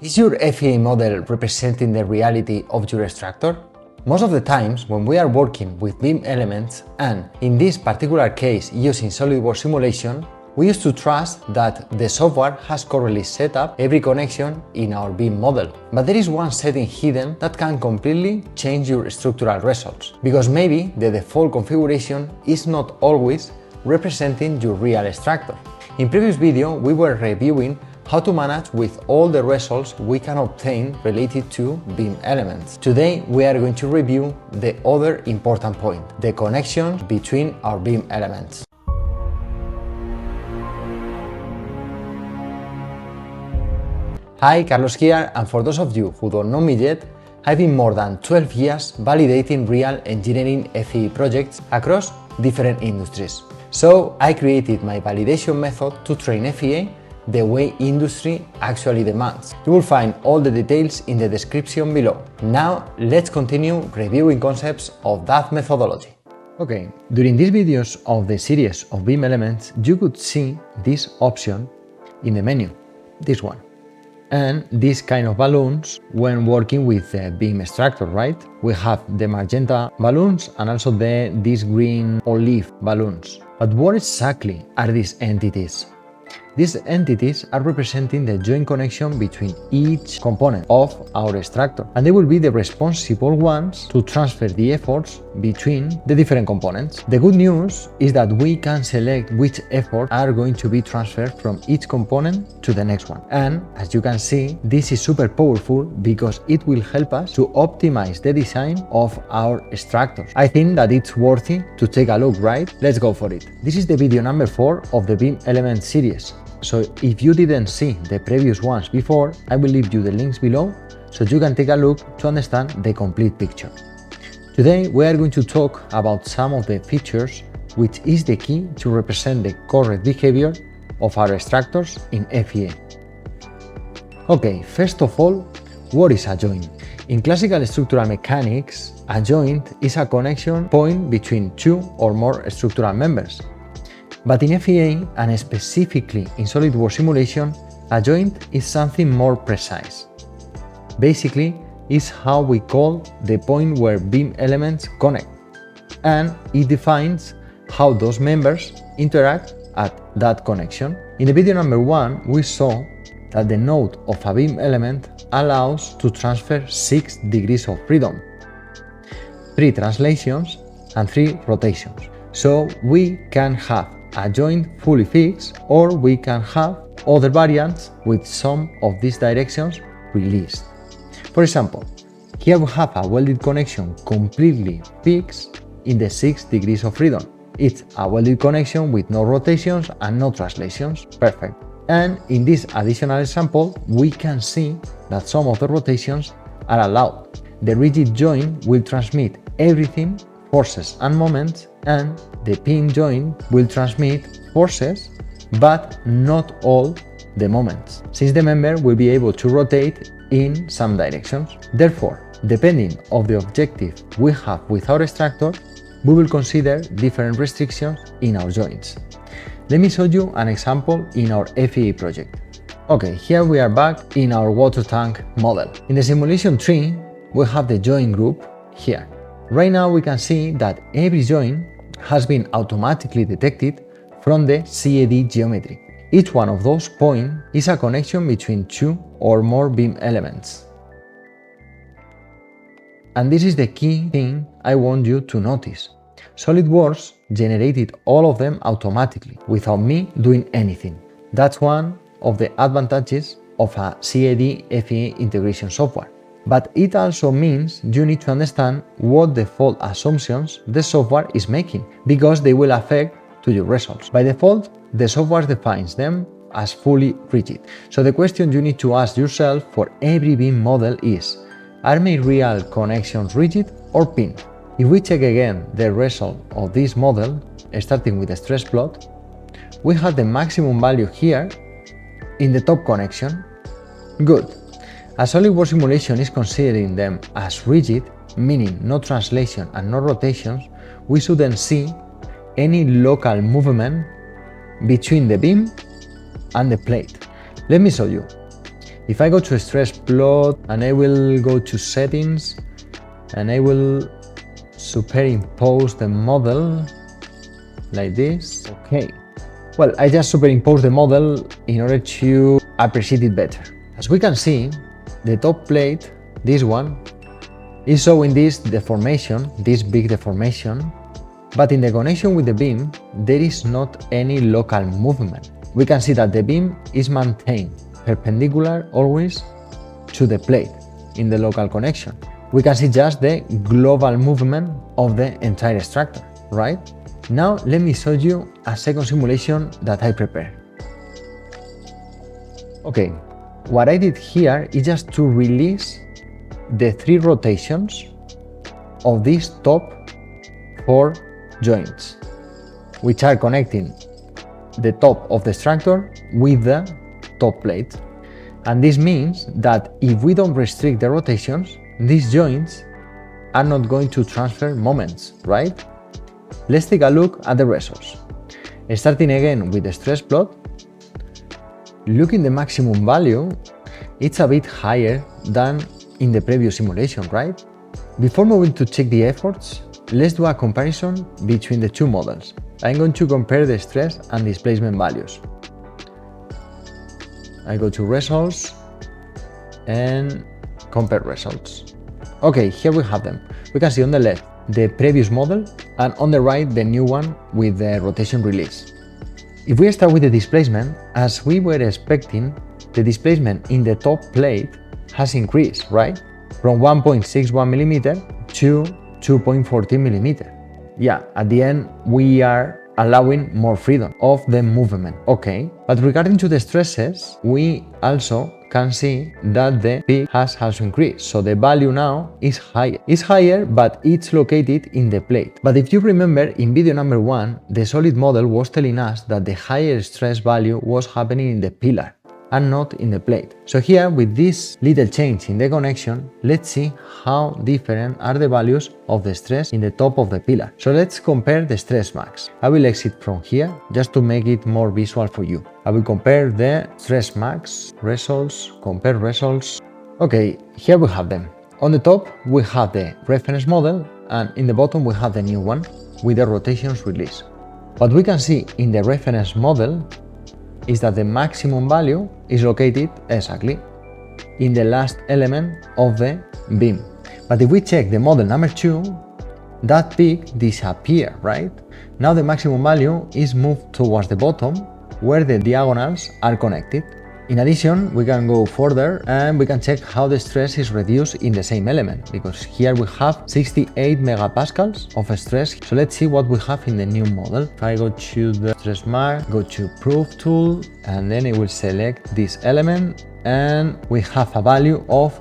Is your FEA model representing the reality of your structure? Most of the times when we are working with beam elements, and in this particular case using SolidWorks Simulation, we used to trust that the software has correctly set up every connection in our beam model. But there is one setting hidden that can completely change your structural results, because maybe the default configuration is not always representing your real structure. In previous video we were reviewing how to manage with all the results we can obtain related to beam elements. Today we are going to review the other important point, the connection between our beam elements. Hi, Carlos here, and for those of you who don't know me yet, I've been more than 12 years validating real engineering FEA projects across different industries. So I created my validation method to train FEA the way industry actually demands. You will find all the details in the description below. Now let's continue reviewing concepts of that methodology. Okay, during these videos of the series of beam elements, you could see this option in the menu, this one. And these kind of balloons when working with the beam structure, right? We have the magenta balloons and also these green olive balloons. But what exactly are these entities? These entities are representing the joint connection between each component of our structure, and they will be the responsible ones to transfer the efforts between the different components. The good news is that we can select which efforts are going to be transferred from each component to the next one. And as you can see, this is super powerful because it will help us to optimize the design of our structures. I think that it's worthy to take a look, right? Let's go for it. This is the video number 4 of the beam element series. So if you didn't see the previous ones before, I will leave you the links below so you can take a look to understand the complete picture. Today we are going to talk about some of the features which is the key to represent the correct behavior of our structures in FEA. Okay, first of all, what is a joint? In classical structural mechanics, a joint is a connection point between two or more structural members. But in FEA, and specifically in SolidWorks Simulation, a joint is something more precise. Basically, it's how we call the point where beam elements connect, and it defines how those members interact at that connection. In the video number 1, we saw that the node of a beam element allows to transfer 6 degrees of freedom, 3 translations and 3 rotations. So we can have a joint fully fixed, or we can have other variants with some of these directions released. For example, here we have a welded connection completely fixed in the 6 degrees of freedom. It's a welded connection with no rotations and no translations. Perfect. And in this additional example, we can see that some of the rotations are allowed. The rigid joint will transmit everything, forces and moments, and the pin joint will transmit forces but not all the moments, since the member will be able to rotate in some directions. Therefore, depending on the objective we have with our structure, we will consider different restrictions in our joints. Let me show you an example in our FEA project. Okay, here we are back in our water tank model. In the simulation tree, we have the joint group here. Right now we can see that every joint has been automatically detected from the CAD geometry. Each one of those points is a connection between 2 or more beam elements. And this is the key thing I want you to notice. SolidWorks generated all of them automatically, without me doing anything. That's one of the advantages of a CAD FEA integration software. But it also means you need to understand what default assumptions the software is making, because they will affect to your results. By default, the software defines them as fully rigid. So the question you need to ask yourself for every beam model is, are my real connections rigid or pinned? If we check again the result of this model, starting with the stress plot, we have the maximum value here in the top connection. Good. As SolidWorks Simulation is considering them as rigid, meaning no translation and no rotations, we shouldn't see any local movement between the beam and the plate. Let me show you. If I go to a stress plot and I will go to settings and I will superimpose the model like this. Okay. Well, I just superimpose the model in order to appreciate it better. As we can see, the top plate, this one, is showing this deformation, this big deformation, but in the connection with the beam, there is not any local movement. We can see that the beam is maintained perpendicular always to the plate in the local connection. We can see just the global movement of the entire structure, right? Now let me show you a second simulation that I prepared. Okay, what I did here is just to release the 3 rotations of these top 4 joints, which are connecting the top of the structure with the top plate. And this means that if we don't restrict the rotations, these joints are not going to transfer moments, right? Let's take a look at the results. Starting again with the stress plot, looking the maximum value, it's a bit higher than in the previous simulation, right? Before moving to check the efforts, let's do a comparison between the 2 models. I'm going to compare the stress and displacement values. I go to results and compare results. Okay, here we have them. We can see on the left the previous model and on the right the new one with the rotation release. If we start with the displacement, as we were expecting, the displacement in the top plate has increased, right? From 1.61 mm to 2.14 mm. Yeah, at the end we are allowing more freedom of the movement. Okay, but regarding to the stresses, we also can see that the peak has also increased. So the value now is higher. It's higher, but it's located in the plate. But if you remember, in video number 1, the solid model was telling us that the higher stress value was happening in the pillar and not in the plate. So here, with this little change in the connection, let's see how different are the values of the stress in the top of the pillar. So let's compare the stress max. I will exit from here just to make it more visual for you. I will compare the stress max, results, compare results. Okay, here we have them. On the top, we have the reference model, and in the bottom, we have the new one with the rotations release. What we can see in the reference model is that the maximum value is located exactly in the last element of the beam. But if we check the model number 2, that peak disappears, right? Now the maximum value is moved towards the bottom where the diagonals are connected. In addition, we can go further and we can check how the stress is reduced in the same element, because here we have 68 megapascals of stress. So let's see what we have in the new model. If I go to the stress mark, go to proof tool, and then I will select this element, and we have a value of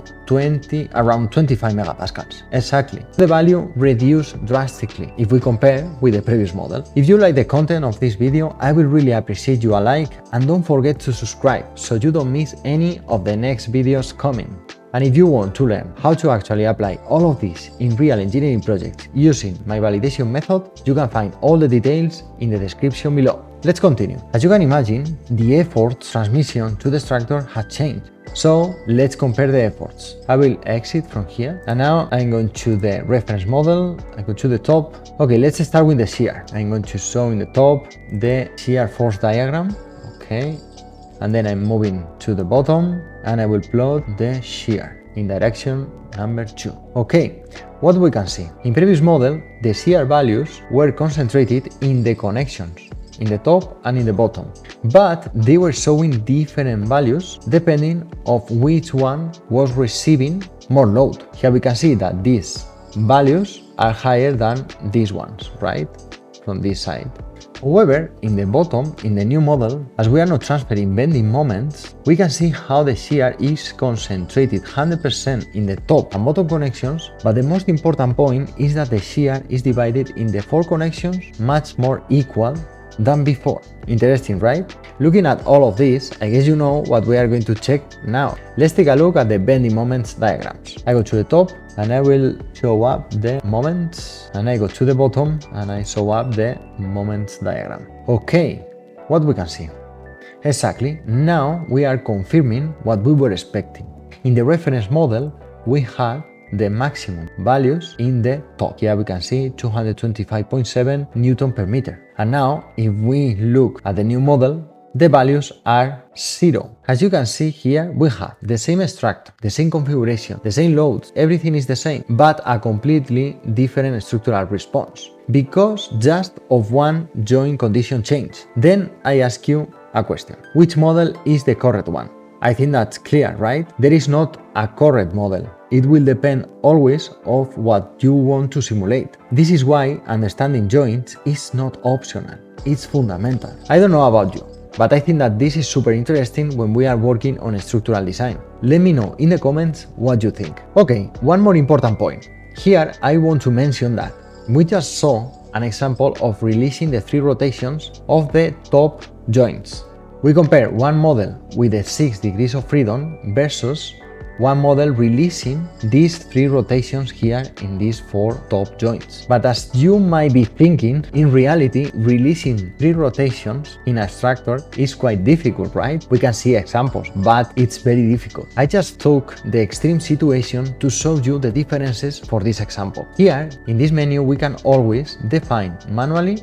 around 25 megapascals. Exactly. The value reduced drastically if we compare with the previous model. If you like the content of this video, I will really appreciate you a like, and don't forget to subscribe so you don't miss any of the next videos coming. And if you want to learn how to actually apply all of this in real engineering projects using my validation method, you can find all the details in the description below. Let's continue. As you can imagine, the effort transmission to the structure has changed. So let's compare the efforts. I will exit from here, and now I'm going to the reference model. I go to the top. Okay, let's start with the shear. I'm going to show in the top the shear force diagram. Okay, and then I'm moving to the bottom and I will plot the shear in direction number 2. Okay, what we can see. In previous model, the shear values were concentrated in the connections, in the top and in the bottom, but they were showing different values depending of which one was receiving more load. Here we can see that these values are higher than these ones, right? From this side. However, in the bottom, in the new model, as we are not transferring bending moments, we can see how the shear is concentrated 100% in the top and bottom connections, but the most important point is that the shear is divided in the 4 connections much more equal than before. Interesting, right? Looking at all of this, I guess you know what we are going to check now. Let's take a look at the bending moments diagrams. I go to the top and I will show up the moments, and I go to the bottom and I show up the moments diagram. Okay, what we can see. Exactly, now we are confirming what we were expecting. In the reference model, we had the maximum values in the top. Here we can see 225.7 Newton per meter. And now, if we look at the new model, the values are 0. As you can see here, we have the same structure, the same configuration, the same loads, everything is the same, but a completely different structural response because just of one joint condition change. Then I ask you a question. Which model is the correct one? I think that's clear, right? There is not a correct model. It will depend always of what you want to simulate. This is why understanding joints is not optional. It's fundamental. I don't know about you, but I think that this is super interesting when we are working on structural design. Let me know in the comments what you think. Okay, one more important point. Here I want to mention that we just saw an example of releasing the 3 rotations of the top joints. We compare one model with the 6 degrees of freedom versus one model releasing these 3 rotations here in these 4 top joints. But as you might be thinking, in reality, releasing 3 rotations in a structure is quite difficult, right? We can see examples, but it's very difficult. I just took the extreme situation to show you the differences for this example. Here, in this menu, we can always define manually,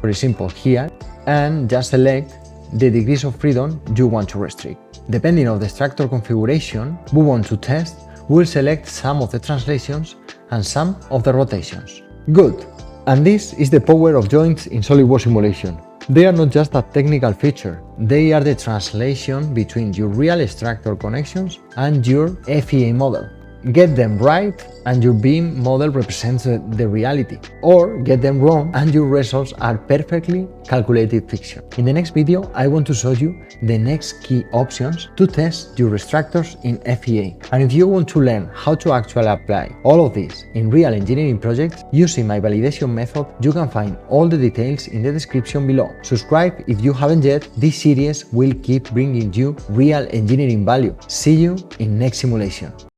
very simple here, and just select the degrees of freedom you want to restrict. Depending on the structure configuration we want to test, we'll select some of the translations and some of the rotations. Good! And this is the power of joints in SolidWorks Simulation. They are not just a technical feature, they are the translation between your real structure connections and your FEA model. Get them right and your BIM model represents the reality, or get them wrong and your results are perfectly calculated fiction. In the next video, I want to show you the next key options to test your structures in FEA. And if you want to learn how to actually apply all of this in real engineering projects using my validation method, you can find all the details in the description below. Subscribe if you haven't yet. This series will keep bringing you real engineering value. See you in next simulation.